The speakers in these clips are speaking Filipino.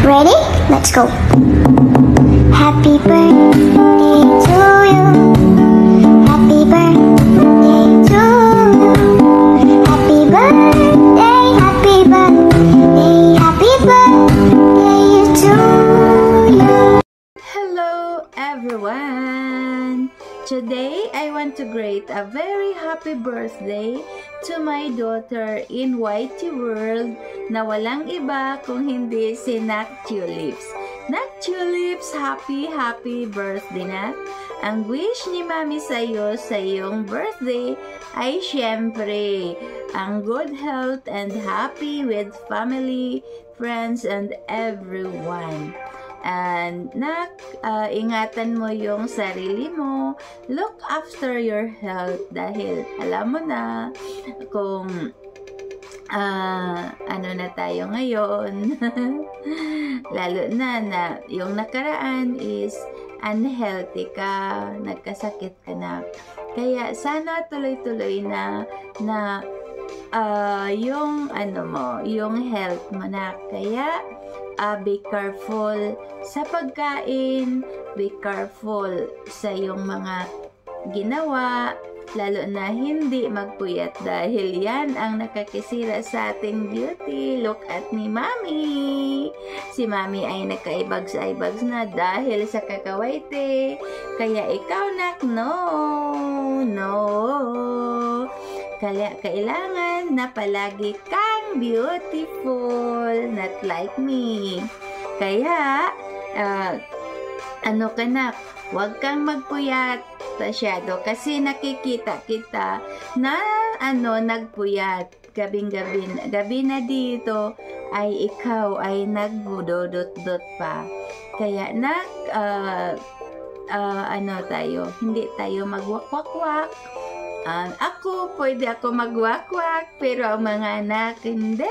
Ready? Let's go. Happy birthday to you. Happy birthday to you. Happy birthday, happy birthday, happy birthday to you. Hello everyone! Today, I want to greet a very happy birthday to my daughter in Whitey World na walang iba kung hindi si Nak Tulips. Nak Tulips, happy birthday na! Ang wish ni Mami sa'yo sa iyong birthday ay syempre ang good health and happy with family, friends, and everyone. And Nak, ingatan mo yung sarili mo. Look after your health dahil alam mo na kung ano na tayo ngayon. Lalo na yung nakaraan is unhealthy ka, nagkasakit ka na. Kaya sana tuloy-tuloy na yung yung health mo na. Kaya be careful sa pagkain, be careful sa iyong mga ginawa, lalo na hindi magpuyat dahil yan ang nakakisira sa ating beauty. Look at ni Mami. Si Mami ay nagkaibags-aibags na dahil sa kakawaite. Kaya ikaw, Nak, no. Kaya kailangan na palagi kang beautiful, not like me. Kaya, huwag kang magpuyat masyado kasi nakikita kita na nagpuyat. Gabi na dito ay ikaw ay nagbudodot-dot pa. Kaya hindi tayo magwakwak-wak. Pwede ako magwakwak, pero ang mga anak, hindi.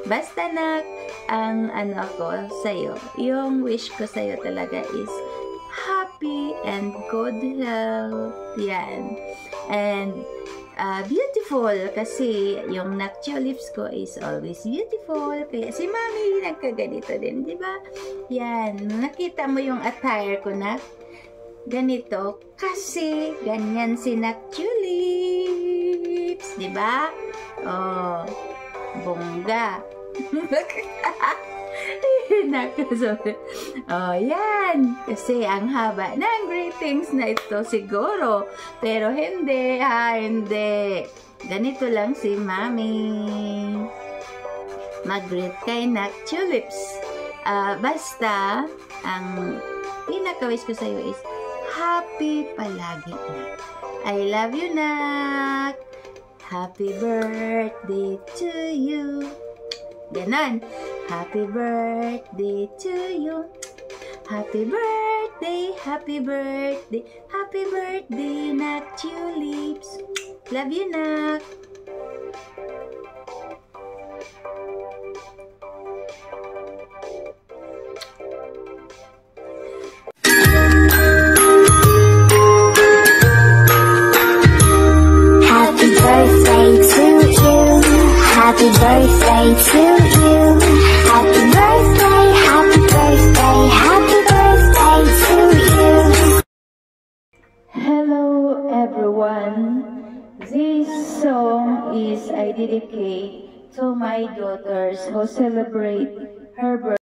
Basta Nak, ang ako sa'yo, yung wish ko sa'yo talaga is happy and good health. Yan. And beautiful kasi yung Nak Tulips ko is always beautiful. Kaya si Mami nagkaganito din, di ba? Yan. Nakita mo yung attire ko, Nak? Ganito kasi ganyan si Nak Tulips, di ba? Oh, bongga. Oh, yan. Kasi ang haba ng greetings na ito siguro. Pero hindi, hindi. Ganito lang si Mami. Mag-greet kay Nak Tulips. Basta, ang pinaka-wish ko sa'yo is happy palagi, Nak. I love you, Nak. Happy birthday to you. Ganon. Happy birthday to you. Happy birthday, happy birthday, happy birthday, Nak Tulips. Love you, Nak. Happy birthday to you. Happy birthday to you. Happy birthday, happy birthday, happy birthday to you. Hello everyone. This song is I dedicate to my daughters who celebrate her birthday.